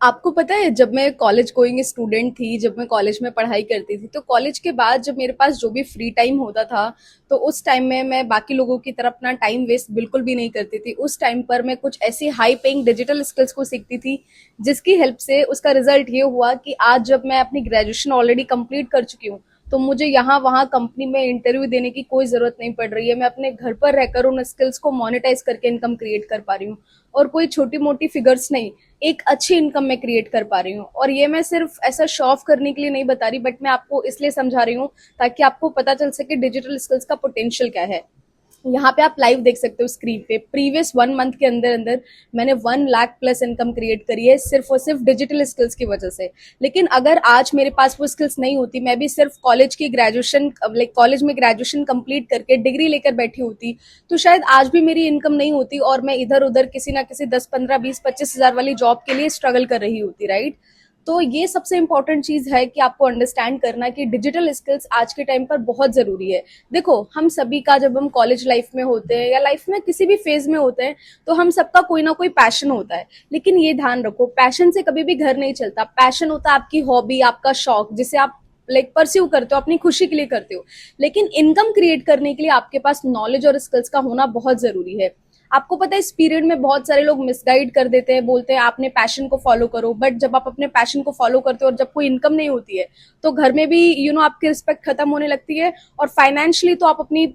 आपको पता है, जब मैं कॉलेज गोइंग स्टूडेंट थी, जब मैं कॉलेज में पढ़ाई करती थी, तो कॉलेज के बाद जब मेरे पास जो भी फ्री टाइम होता था, तो उस टाइम में मैं बाकी लोगों की तरह अपना टाइम वेस्ट बिल्कुल भी नहीं करती थी। उस टाइम पर मैं कुछ ऐसी हाई पेइंग डिजिटल स्किल्स को सीखती थी, जिसकी हेल्प से उसका रिजल्ट ये हुआ कि आज जब मैं अपनी ग्रेजुएशन ऑलरेडी कंप्लीट कर चुकी हूँ, तो मुझे यहाँ वहाँ कंपनी में इंटरव्यू देने की कोई जरूरत नहीं पड़ रही है। मैं अपने घर पर रहकर उन स्किल्स को मोनेटाइज करके इनकम क्रिएट कर पा रही हूँ। और कोई छोटी मोटी फिगर्स नहीं, एक अच्छी इनकम मैं क्रिएट कर पा रही हूँ। और ये मैं सिर्फ ऐसा शो ऑफ करने के लिए नहीं बता रही, बट मैं आपको इसलिए समझा रही हूँ ताकि आपको पता चल सके डिजिटल स्किल्स का पोटेंशियल क्या है। यहाँ पे आप लाइव देख सकते हो स्क्रीन पे, प्रीवियस 1 मंथ के अंदर अंदर मैंने 1 लाख प्लस इनकम क्रिएट करी है, सिर्फ और सिर्फ डिजिटल स्किल्स की वजह से। लेकिन अगर आज मेरे पास वो स्किल्स नहीं होती, मैं भी सिर्फ कॉलेज की ग्रेजुएशन कॉलेज में ग्रेजुएशन कंप्लीट करके डिग्री लेकर बैठी होती, तो शायद आज भी मेरी इनकम नहीं होती और मैं इधर उधर किसी ना किसी 10, 15, 20, 25 हजार वाली जॉब के लिए स्ट्रगल कर रही होती, राइट। तो ये सबसे इंपॉर्टेंट चीज है कि आपको अंडरस्टैंड करना कि डिजिटल स्किल्स आज के टाइम पर बहुत जरूरी है। देखो, हम सभी का जब हम कॉलेज लाइफ में होते हैं या लाइफ में किसी भी फेज में होते हैं, तो हम सबका कोई ना कोई पैशन होता है। लेकिन ये ध्यान रखो, पैशन से कभी भी घर नहीं चलता। पैशन होता है आपकी हॉबी, आपका शौक, जिसे आप परस्यू करते हो, अपनी खुशी के लिए करते हो। लेकिन इनकम क्रिएट करने के लिए आपके पास नॉलेज और स्किल्स का होना बहुत जरूरी है। आपको पता है, इस पीरियड में बहुत सारे लोग मिसगाइड कर देते हैं, बोलते हैं आपने पैशन को फॉलो करो। बट जब आप अपने पैशन को फॉलो करते हो और जब कोई इनकम नहीं होती है, तो घर में भी आपकी रिस्पेक्ट खत्म होने लगती है। और फाइनेंशियली तो आप अपनी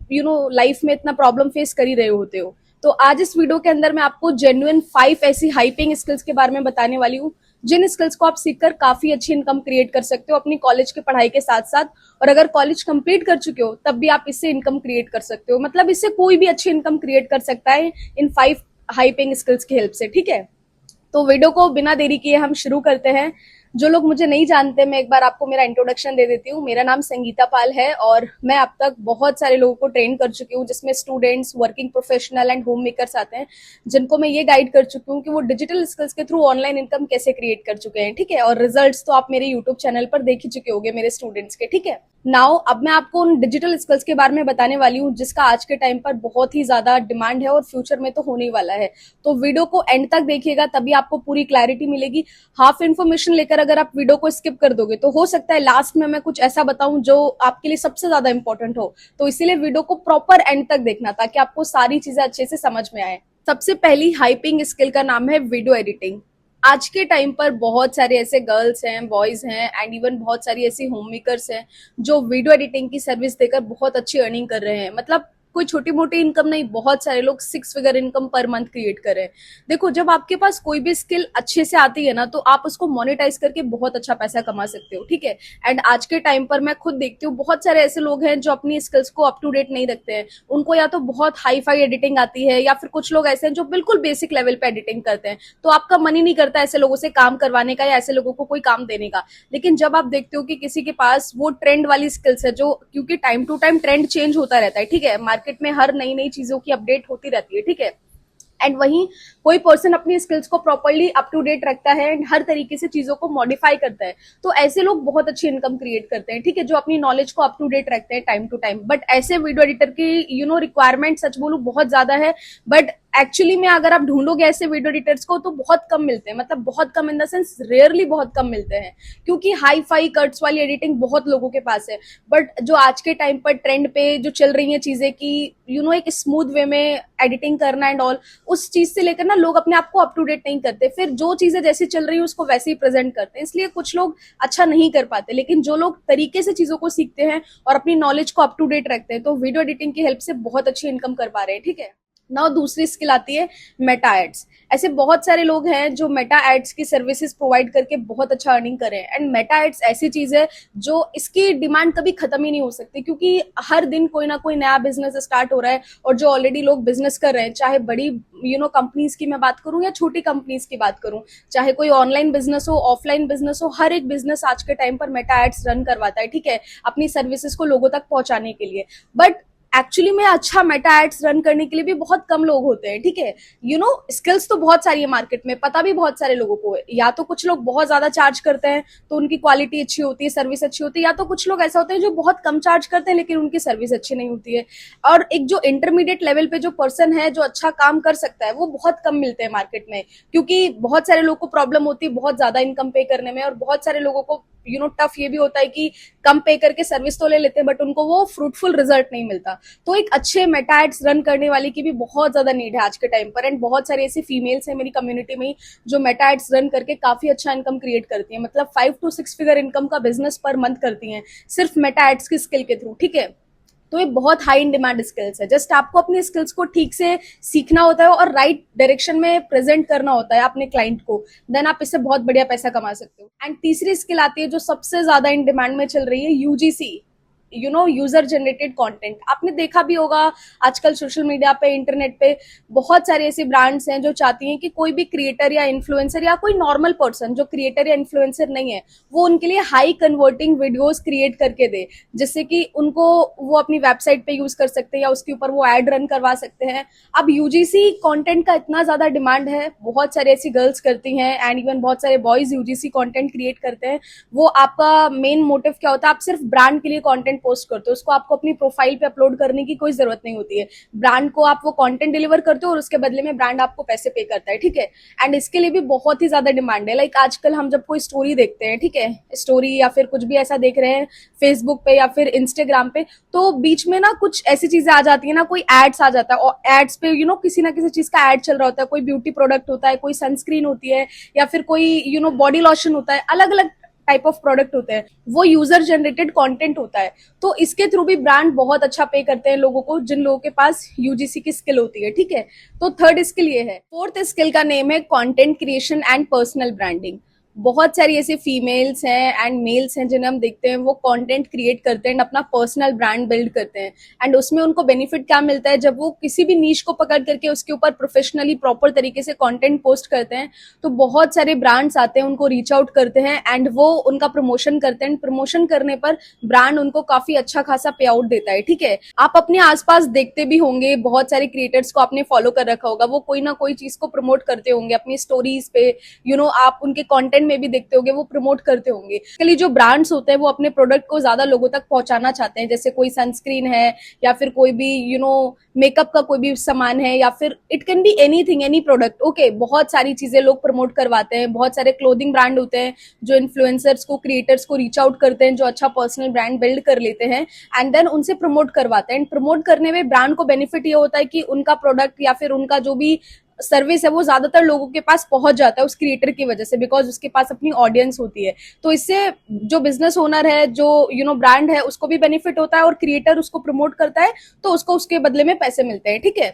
लाइफ में इतना प्रॉब्लम फेस कर ही रहे होते हो। तो आज इस वीडियो के अंदर मैं आपको जेन्युइन 5 ऐसी हाइपिंग स्किल्स के बारे में बताने वाली हूँ, जिन स्किल्स को आप सीखकर काफी अच्छी इनकम क्रिएट कर सकते हो अपनी कॉलेज की पढ़ाई के साथ साथ। और अगर कॉलेज कंप्लीट कर चुके हो, तब भी आप इससे इनकम क्रिएट कर सकते हो। मतलब इससे कोई भी अच्छी इनकम क्रिएट कर सकता है इन 5 हाई पेइंग स्किल्स की हेल्प से, ठीक है। तो वीडियो को बिना देरी किए हम शुरू करते हैं। जो लोग मुझे नहीं जानते, मैं एक बार आपको मेरा इंट्रोडक्शन दे देती हूँ। मेरा नाम संगीता पाल है और मैं अब तक बहुत सारे लोगों को ट्रेन कर चुकी हूँ, जिसमें students, working professional and home makers आते हैं, जिनको मैं ये गाइड कर चुकी हूँ कि वो डिजिटल स्किल्स के थ्रू ऑनलाइन इनकम कैसे क्रिएट कर चुके हैं, ठीक है। और रिजल्ट्स तो आप मेरे यूट्यूब चैनल पर देख ही चुके होंगे मेरे स्टूडेंट्स के, ठीक है। नाउ अब मैं आपको उन डिजिटल स्किल्स के बारे में बताने वाली हूँ, जिसका आज के टाइम पर बहुत ही ज्यादा डिमांड है और फ्यूचर में तो होने वाला है। तो वीडियो को एंड तक देखिएगा, तभी आपको पूरी क्लैरिटी मिलेगी। हाफ इन्फॉर्मेशन लेकर अगर आप वीडियो को स्किप कर दोगे, तो हो सकता है लास्ट में मैं कुछ ऐसा बताऊं जो आपके लिए सबसे ज्यादा इंपॉर्टेंट हो। तो इसीलिए वीडियो को प्रॉपर एंड तक देखना, ताकि आपको सारी चीजें अच्छे से समझ में आए। सबसे पहली हाइपिंग स्किल का नाम है वीडियो एडिटिंग। आज के टाइम पर बहुत सारे ऐसे गर्ल्स हैं, बॉयज हैं एंड इवन बहुत सारी ऐसी होम मेकर्स हैं, जो वीडियो एडिटिंग की सर्विस देकर बहुत अच्छी अर्निंग कर रहे हैं। मतलब कोई छोटी मोटी इनकम नहीं, बहुत सारे लोग 6 figure income per month create कर रहे हैं। देखो, जब आपके पास कोई भी स्किल अच्छे से आती है ना, तो आप उसको मोनेटाइज करके बहुत अच्छा पैसा कमा सकते हो, ठीक है। एंड आज के टाइम पर मैं खुद देखती हूँ, बहुत सारे ऐसे लोग हैं जो अपनी स्किल्स को अप टू डेट नहीं रखते हैं। उनको या तो बहुत हाई फाई एडिटिंग आती है, या फिर कुछ लोग ऐसे हैं जो बिल्कुल बेसिक लेवल पे एडिटिंग करते हैं। तो आपका मन ही नहीं करता ऐसे लोगों से काम करवाने का या ऐसे लोगों को कोई काम देने का। लेकिन जब आप देखते हो कि किसी के पास वो ट्रेंड वाली स्किल्स है, जो क्योंकि time to time trend change होता रहता है, ठीक है, मार्केट में हर नई नई चीजों की अपडेट होती रहती है, ठीक है। एंड वहीं कोई पर्सन अपनी स्किल्स को प्रॉपरली अप टू डेट रखता है एंड हर तरीके से चीजों को मॉडिफाई करता है, तो ऐसे लोग बहुत अच्छी इनकम क्रिएट करते हैं, ठीक है, जो अपनी नॉलेज को अप टू डेट रखते हैं टाइम टू टाइम। बट ऐसे वीडियो एडिटर की रिक्वायरमेंट सच बोलूं बहुत ज्यादा है। बट एक्चुअली में अगर आप ढूंढोगे ऐसे वीडियो एडिटर्स को, तो बहुत कम मिलते हैं। मतलब बहुत कम इन द सेंस रेयरली बहुत कम मिलते हैं, क्योंकि हाई फाई कट्स वाली एडिटिंग बहुत लोगों के पास है। बट जो आज के टाइम पर ट्रेंड पे जो चल रही है चीजें कि एक स्मूथ वे में एडिटिंग करना एंड ऑल, उस चीज से लेकर ना लोग अपने आप को अप टू डेट नहीं करते। फिर जो चीजें जैसी चल रही है उसको वैसे ही प्रेजेंट करते हैं, इसलिए कुछ लोग अच्छा नहीं कर पाते। लेकिन जो लोग तरीके से चीजों को सीखते हैं और अपनी नॉलेज को अप टू डेट रखते हैं, तो वीडियो एडिटिंग की हेल्प से बहुत अच्छी इनकम कर पा रहे हैं, ठीक है। नाउ दूसरी स्किल आती है मेटा एड्स। ऐसे बहुत सारे लोग हैं जो मेटा एड्स की सर्विसेज प्रोवाइड करके बहुत अच्छा अर्निंग कर रहे हैं। एंड मेटा एड्स ऐसी चीज है जो इसकी डिमांड कभी खत्म ही नहीं हो सकती, क्योंकि हर दिन कोई ना कोई नया बिजनेस स्टार्ट हो रहा है। और जो ऑलरेडी लोग बिजनेस कर रहे हैं, चाहे बड़ी कंपनीज की मैं बात करूं या छोटी कंपनीज की बात करूं, चाहे कोई ऑनलाइन बिजनेस हो, ऑफलाइन बिजनेस हो, हर एक बिजनेस आज के टाइम पर मेटा एड्स रन करवाता है, ठीक है, अपनी सर्विसेज को लोगों तक पहुंचाने के लिए। बट एक्चुअली में अच्छा मेटा एड्स रन करने के लिए भी बहुत कम लोग होते हैं, ठीक है। स्किल्स तो बहुत सारी है मार्केट में, पता भी बहुत सारे लोगों को है। या तो कुछ लोग बहुत ज्यादा चार्ज करते हैं तो उनकी क्वालिटी अच्छी होती है, सर्विस अच्छी होती है, या तो कुछ लोग ऐसा होते हैं जो बहुत कम चार्ज करते हैं लेकिन उनकी सर्विस अच्छी नहीं होती है। और एक जो इंटरमीडिएट लेवल पे जो पर्सन है जो अच्छा काम कर सकता है वो बहुत कम मिलते हैं मार्केट में, क्योंकि बहुत सारे लोगों को प्रॉब्लम होती है बहुत ज्यादा इनकम पे करने में, और बहुत सारे लोगों को टफ ये भी होता है कि कम पे करके सर्विस तो ले लेते हैं बट उनको वो फ्रूटफुल रिजल्ट नहीं मिलता। तो एक अच्छे मेटा एड्स रन करने वाले की भी बहुत ज्यादा नीड है आज के टाइम पर, एंड बहुत सारे ऐसी फीमेल्स हैं मेरी कम्युनिटी में जो मेटा एड्स रन करके काफी अच्छा इनकम क्रिएट करती है, मतलब 5 to 6 फिगर इनकम का बिजनेस पर मंथ करती हैं सिर्फ मेटा एड्स की स्किल के थ्रू, ठीक है। तो ये बहुत हाई इन डिमांड स्किल्स है, जस्ट आपको अपनी स्किल्स को ठीक से सीखना होता है और राइट डायरेक्शन में प्रेजेंट करना होता है अपने क्लाइंट को, देन आप इससे बहुत बढ़िया पैसा कमा सकते हो। एंड तीसरी स्किल आती है जो सबसे ज्यादा इन डिमांड में चल रही है, यूजीसी, यूजर जनरेटेड कंटेंट। आपने देखा भी होगा आजकल सोशल मीडिया पे, इंटरनेट पे बहुत सारे ऐसे ब्रांड्स हैं जो चाहती हैं कि कोई भी क्रिएटर या इन्फ्लुएंसर या कोई नॉर्मल पर्सन जो क्रिएटर या इन्फ्लुएंसर नहीं है वो उनके लिए हाई कन्वर्टिंग वीडियोस क्रिएट करके दे, जिससे कि उनको वो अपनी वेबसाइट पे यूज कर सकते हैं या उसके ऊपर वो एड रन करवा सकते हैं। अब यूजीसी कंटेंट का इतना ज्यादा डिमांड है, बहुत सारे ऐसी गर्ल्स करती हैं एंड इवन बहुत सारे बॉयज यूजीसी कंटेंट क्रिएट करते हैं। वो आपका मेन मोटिव क्या होता है, आप सिर्फ ब्रांड के लिए कंटेंट पोस्ट करते हो, उसको आपको अपनी प्रोफाइल पे अपलोड करने की कोई जरूरत नहीं होती है। ब्रांड को आप वो कंटेंट डिलीवर करते हो और उसके बदले में ब्रांड आपको पैसे पे करता है, ठीक है। एंड इसके लिए भी बहुत ही ज्यादा डिमांड है। लाइक आजकल हम जब कोई स्टोरी देखते हैं, ठीक है, स्टोरी या फिर कुछ भी ऐसा देख रहे हैं फेसबुक पे या फिर इंस्टाग्राम पे, तो बीच में ना कुछ ऐसी चीजें आ जाती है ना, कोई एड्स आ जाता है और एड्स पे किसी ना किसी चीज का एड चल रहा होता है, कोई ब्यूटी प्रोडक्ट होता है, कोई सनस्क्रीन होती है या फिर कोई बॉडी लोशन होता है, अलग अलग टाइप ऑफ प्रोडक्ट होते हैं, वो यूजर जनरेटेड कंटेंट होता है। तो इसके थ्रू भी ब्रांड बहुत अच्छा पे करते हैं लोगों को जिन लोगों के पास यूजीसी की स्किल होती है, ठीक है। तो थर्ड स्किल ये है। फोर्थ स्किल का नेम है content creation and personal branding. बहुत सारी ऐसे फीमेल्स हैं एंड मेल्स हैं जिन्हें हम देखते हैं वो कंटेंट क्रिएट करते हैं, अपना पर्सनल ब्रांड बिल्ड करते हैं, एंड उसमें उनको बेनिफिट क्या मिलता है, जब वो किसी भी नीश को पकड़ करके उसके ऊपर प्रोफेशनली प्रॉपर तरीके से कंटेंट पोस्ट करते हैं तो बहुत सारे ब्रांड्स आते हैं, उनको रीच आउट करते हैं एंड वो उनका प्रमोशन करते हैं। प्रमोशन करने पर ब्रांड उनको काफी अच्छा खासा पे आउट देता है, ठीक है। आप अपने आसपास देखते भी होंगे बहुत सारे क्रिएटर्स को आपने फॉलो कर रखा होगा, वो कोई ना कोई चीज को प्रमोट करते होंगे अपनी स्टोरीज पे, आप उनके कंटेंट में भी देखते होंगे वो प्रमोट करते होंगे। इसके जो ब्रांड्स होते हैं वो अपने प्रोडक्ट को ज्यादा लोगों तक पहुंचाना चाहते हैं, जैसे कोई सनस्क्रीन है या फिर कोई भी मेकअप का कोई भी सामान है या फिर it can be anything, any product, okay. बहुत सारी चीजें लोग प्रमोट करवाते हैं। बहुत सारे क्लोथिंग ब्रांड होते हैं जो इन्फ्लुएंसर्स को, क्रिएटर्स को रीच आउट करते हैं, जो अच्छा पर्सनल ब्रांड बिल्ड कर लेते हैं एंड देन उनसे प्रमोट करवाते हैं। प्रमोट करने में ब्रांड को बेनिफिट ये होता है कि उनका प्रोडक्ट या फिर उनका जो भी सर्विस है वो ज्यादातर लोगों के पास पहुंच जाता है उस क्रिएटर की वजह से, बिकॉज उसके पास अपनी ऑडियंस होती है। तो इससे जो बिजनेस ओनर है, जो ब्रांड है, उसको भी बेनिफिट होता है और क्रिएटर उसको प्रमोट करता है तो उसको उसके बदले में पैसे मिलते हैं, ठीक है।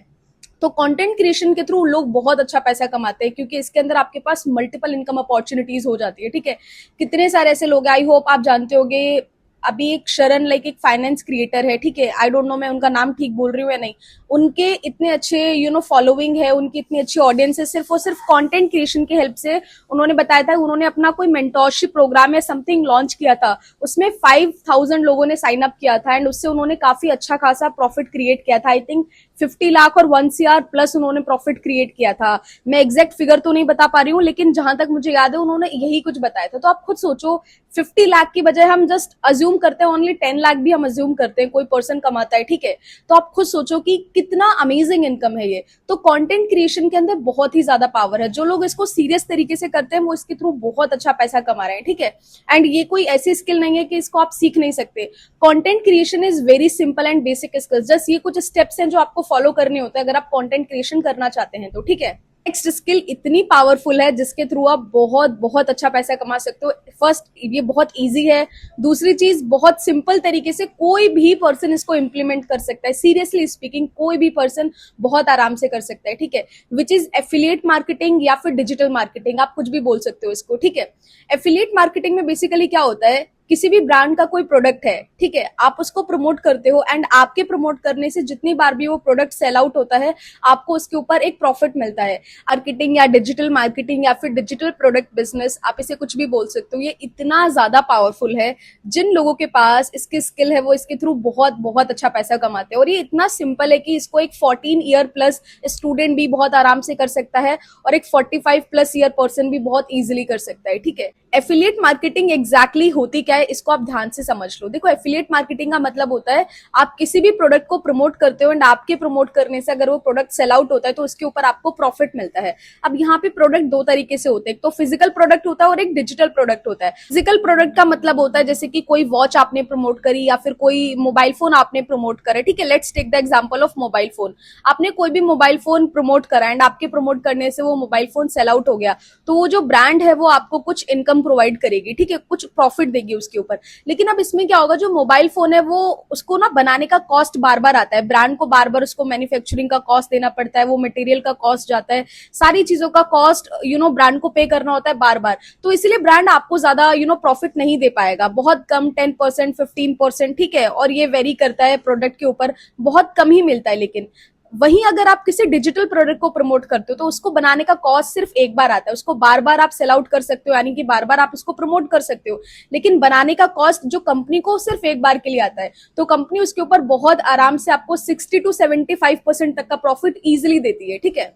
तो कंटेंट क्रिएशन के थ्रू लोग बहुत अच्छा पैसा कमाते हैं क्योंकि इसके अंदर आपके पास मल्टीपल इनकम अपॉर्चुनिटीज हो जाती है, ठीक है। कितने सारे ऐसे लोग, आई होप आप जानते होंगे, अभी एक शरण लाइक एक फाइनेंस क्रिएटर है, ठीक है, आई डोंट नो मैं उनका नाम ठीक बोल रही हूँ या नहीं, उनके इतने अच्छे फॉलोइंग है, उनकी इतनी अच्छी ऑडियंस है, सिर्फ और सिर्फ कंटेंट क्रिएशन की हेल्प से। उन्होंने बताया था उन्होंने अपना कोई मेंटोरशिप प्रोग्राम या समथिंग लॉन्च किया था, उसमें 5000 लोगों ने साइन अप किया था एंड उससे उन्होंने काफी अच्छा खासा प्रॉफिट क्रिएट किया था। आई थिंक 50 लाख और 1 CR प्लस उन्होंने प्रॉफिट क्रिएट किया था। मैं एग्जैक्ट फिगर तो नहीं बता पा रही हूँ लेकिन जहां तक मुझे याद है उन्होंने यही कुछ बताया था। तो आप खुद सोचो 50 लाख की बजाय हम जस्ट अज्यूम करते हैं ओनली 10 लाख भी हम अज्यूम करते हैं कोई पर्सन कमाता है, ठीक है। तो आप खुद सोचो कि कितना अमेजिंग इनकम है ये। तो कंटेंट क्रिएशन के अंदर बहुत ही ज्यादा पावर है। जो लोग इसको सीरियस तरीके से करते हैं वो इसके थ्रू बहुत अच्छा पैसा कमा रहे हैं, ठीक है। एंड ये कोई ऐसी स्किल नहीं है कि इसको आप सीख नहीं सकते। Content creation is very simple and basic skills, just ये कुछ स्टेप्स हैं जो आपको फॉलो करने होते हैं अगर आप कंटेंट क्रिएशन करना चाहते हैं तो, ठीक है। नेक्स्ट स्किल इतनी पावरफुल है जिसके थ्रू आप बहुत बहुत अच्छा पैसा कमा सकते हो। फर्स्ट, ये बहुत इजी है। दूसरी चीज, बहुत सिंपल तरीके से कोई भी पर्सन इसको इम्प्लीमेंट कर सकता है। सीरियसली स्पीकिंग कोई भी पर्सन बहुत आराम से कर सकता है, ठीक है। विच इज एफिलिएट मार्केटिंग या फिर डिजिटल मार्केटिंग, आप कुछ भी बोल सकते हो इसको, ठीक है। एफिलिएट मार्केटिंग में बेसिकली क्या होता है, किसी भी ब्रांड का कोई प्रोडक्ट है, ठीक है, आप उसको प्रमोट करते हो एंड आपके प्रमोट करने से जितनी बार भी वो प्रोडक्ट सेल आउट होता है आपको उसके ऊपर एक प्रॉफिट मिलता है। मार्केटिंग या डिजिटल मार्केटिंग या फिर डिजिटल प्रोडक्ट बिजनेस, आप इसे कुछ भी बोल सकते हो, ये इतना ज्यादा पावरफुल है। जिन लोगों के पास इसकी स्किल है वो इसके थ्रू बहुत बहुत अच्छा पैसा कमाते हैं और ये इतना सिंपल है कि इसको एक 14 ईयर प्लस स्टूडेंट भी बहुत आराम से कर सकता है और एक 45 प्लस ईयर पर्सन भी बहुत इजीली कर सकता है, ठीक है। एफिलिएट मार्केटिंग एग्जैक्टली होती क्या है, इसको आप ध्यान से समझ लो। देखो, एफिलिएट मार्केटिंग का मतलब होता है आप किसी भी प्रोडक्ट को प्रमोट करते हो एंड आपके प्रमोट करने से अगर वो प्रोडक्ट सेल आउट होता है तो उसके ऊपर आपको प्रॉफिट मिलता है। अब यहाँ पे प्रोडक्ट दो तरीके से होते हैं, एक तो फिजिकल प्रोडक्ट होता है और एक डिजिटल प्रोडक्ट होता है। फिजिकल प्रोडक्ट का मतलब होता है जैसे कि कोई वॉच आपने प्रमोट करी या फिर कोई मोबाइल फोन आपने प्रमोट करा, ठीक है। Let's take the example of mobile phone. आपने कोई भी मोबाइल फोन प्रमोट करा एंड आपके प्रमोट करने से वो मोबाइल फोन सेल आउट हो गया, तो वो जो ब्रांड है वो आपको कुछ इनकम प्रोवाइड करेगी, ठीक है, कुछ प्रॉफिट देगी उसके ऊपर। लेकिन अब इसमें क्या होगा, जो मोबाइल फोन है वो उसको ना बनाने का कॉस्ट बार बार आता है, ब्रांड को बार बार उसको मैन्युफैक्चरिंग का कॉस्ट देना पड़ता है, वो मटेरियल का कॉस्ट जाता है, सारी चीजों का कॉस्ट ब्रांड को पे करना होता है बार बार। तो इसलिए ब्रांड आपको ज्यादा प्रॉफिट नहीं दे पाएगा, बहुत कम 10% 15%, ठीक है, और ये वेरी करता है प्रोडक्ट के ऊपर, बहुत कम ही मिलता है। लेकिन वहीं अगर आप किसी डिजिटल प्रोडक्ट को प्रमोट करते हो तो उसको बनाने का कॉस्ट सिर्फ एक बार आता है, उसको बार बार आप सेल आउट कर सकते हो, यानी कि बार बार आप उसको प्रमोट कर सकते हो। लेकिन बनाने का कॉस्ट जो कंपनी को सिर्फ एक बार के लिए आता है, तो कंपनी उसके ऊपर बहुत आराम से आपको 60 to 75% तक का प्रॉफिट इजिली देती है, ठीक है।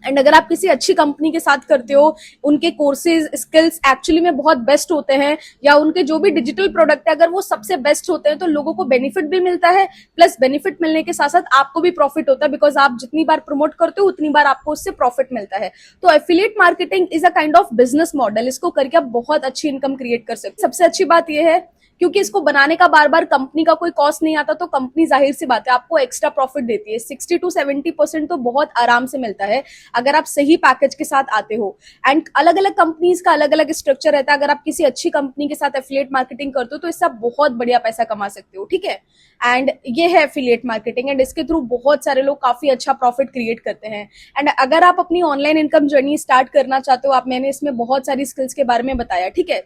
एंड अगर आप किसी अच्छी कंपनी के साथ करते हो, उनके कोर्सेज स्किल्स एक्चुअली में बहुत बेस्ट होते हैं, या उनके जो भी डिजिटल प्रोडक्ट है अगर वो सबसे बेस्ट होते हैं, तो लोगों को बेनिफिट भी मिलता है, प्लस बेनिफिट मिलने के साथ साथ आपको भी प्रॉफिट होता है, बिकॉज आप जितनी बार प्रमोट करते हो उतनी बार आपको उससे प्रॉफिट मिलता है। तो affiliate marketing is a kind of business model, इसको करके आप बहुत अच्छी इनकम क्रिएट कर सकते हो। सबसे अच्छी बात यह है क्योंकि इसको बनाने का बार बार कंपनी का कोई कॉस्ट नहीं आता, तो कंपनी जाहिर सी बात है आपको एक्स्ट्रा प्रॉफिट देती है। 60 to 70% तो बहुत आराम से मिलता है अगर आप सही पैकेज के साथ आते हो। एंड अलग अलग कंपनीज का अलग अलग स्ट्रक्चर रहता है, अगर आप किसी अच्छी कंपनी के साथ एफिलिएट मार्केटिंग करते हो तो इससे आप बहुत बढ़िया पैसा कमा सकते हो, ठीक है। एंड ये है एफिलिएट मार्केटिंग, एंड इसके थ्रू बहुत सारे लोग काफी अच्छा प्रॉफिट क्रिएट करते हैं। एंड अगर आप अपनी ऑनलाइन इनकम जर्नी स्टार्ट करना चाहते हो, मैंने इसमें बहुत सारी स्किल्स के बारे में बताया, ठीक है।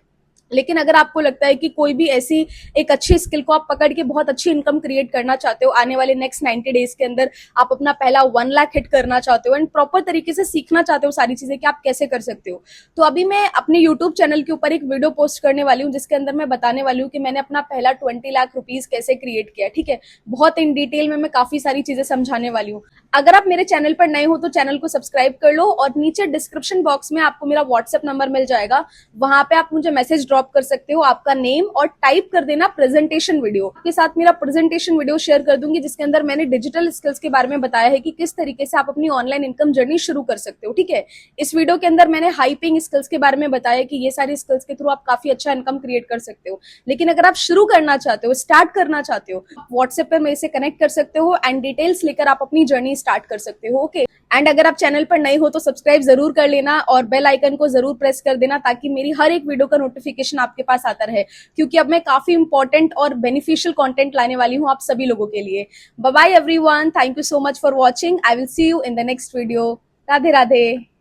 लेकिन अगर आपको लगता है कि कोई भी ऐसी एक अच्छी स्किल को आप पकड़ के बहुत अच्छी इनकम क्रिएट करना चाहते हो, आने वाले नेक्स्ट 90 डेज के अंदर आप अपना पहला 1 लाख हिट करना चाहते हो एंड प्रॉपर तरीके से सीखना चाहते हो सारी चीजें कि आप कैसे कर सकते हो, तो अभी मैं अपने यूट्यूब चैनल के ऊपर एक वीडियो पोस्ट करने वाली हूँ जिसके अंदर मैं बताने वाली हूँ कि मैंने अपना पहला 20 लाख रुपीज कैसे क्रिएट किया, ठीक है। बहुत इन डिटेल में मैं काफी सारी चीजें समझाने वाली हूँ। अगर आप मेरे चैनल पर नए हो तो चैनल को सब्सक्राइब कर लो, और नीचे डिस्क्रिप्शन बॉक्स में आपको मेरा व्हाट्सएप नंबर मिल जाएगा, वहां पे आप मुझे मैसेज ड्रॉप कर सकते हो, आपका नेम और टाइप कर देना प्रेजेंटेशन वीडियो। के साथ मेरा प्रेजेंटेशन वीडियो शेयर कर दूंगी जिसके अंदर मैंने डिजिटल स्किल्स के बारे में बताया है कि किस तरीके से आप अपनी ऑनलाइन इनकम जर्नी शुरू कर सकते हो, ठीक है। इस वीडियो के अंदर मैंने हाई पेइंग स्किल्स के बारे में बताया कि ये सारी स्किल्स के थ्रू आप काफी अच्छा इनकम क्रिएट कर सकते हो। लेकिन अगर आप शुरू करना चाहते हो, स्टार्ट करना चाहते हो, व्हाट्सएप पे मेरे से कनेक्ट कर सकते हो एंड डिटेल्स लेकर आप अपनी जर्नी स्टार्ट कर सकते हो, ओके। एंड अगर आप चैनल पर नए हो तो सब्सक्राइब जरूर कर लेना और बेल आइकन को जरूर प्रेस कर देना ताकि मेरी हर एक वीडियो का नोटिफिकेशन आपके पास आता रहे, क्योंकि अब मैं काफी इंपॉर्टेंट और बेनिफिशियल कंटेंट लाने वाली हूँ आप सभी लोगों के लिए। Bye bye everyone, thank you so much for watching, I will see you in the next video. Radhe Radhe.